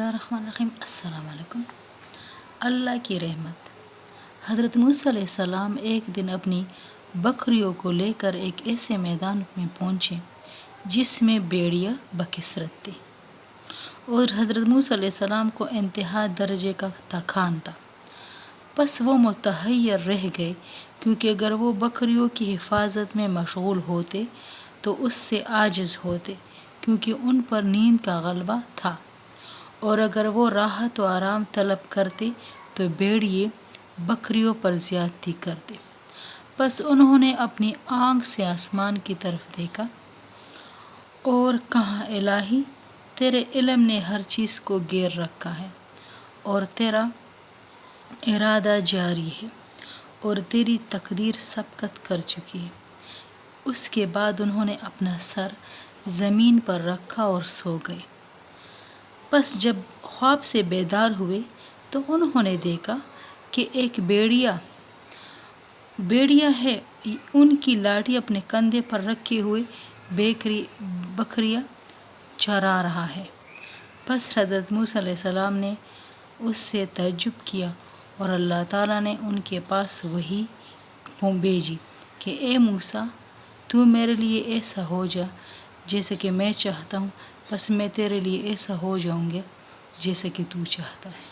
اللہ الرحمن الرحیم۔ السلام علیکم۔ اللہ کی رحمت۔ حضرت موسیٰ علیہ السلام ایک دن اپنی بکریوں کو لے کر ایک ایسے میدان میں پہنچے جس میں بھیڑیا بکثرت تھے، اور حضرت موسیٰ علیہ السلام کو انتہا درجے کا تھکان تھا۔ پس وہ متحیر رہ گئے، کیونکہ اگر وہ بکریوں کی حفاظت میں مشغول ہوتے تو اس سے عاجز ہوتے، کیونکہ ان پر نیند کا غلبہ تھا، اور اگر وہ راحت و آرام طلب کرتے تو بھیڑیے بکریوں پر زیادتی کرتے۔ پس انہوں نے اپنی آنکھ سے آسمان کی طرف دیکھا اور کہا، الہی، تیرے علم نے ہر چیز کو گھیر رکھا ہے، اور تیرا ارادہ جاری ہے، اور تیری تقدیر سبقت کر چکی ہے۔ اس کے بعد انہوں نے اپنا سر زمین پر رکھا اور سو گئے۔ پس جب خواب سے بیدار ہوئے تو انہوں نے دیکھا کہ ایک بھیڑیا ہے، ان کی لاٹھی اپنے کندھے پر رکھے ہوئے بکریاں چرا رہا ہے۔ پس حضرت موسیٰ علیہ السلام نے اس سے تعجب کیا، اور اللہ تعالیٰ نے ان کے پاس وحی بھیجی کہ اے موسیٰ، تو میرے لیے ایسا ہو جا جیسا کہ میں چاہتا ہوں، پس میں تیرے لیے ایسا ہو جاؤں گا جیسا کہ تو چاہتا ہے۔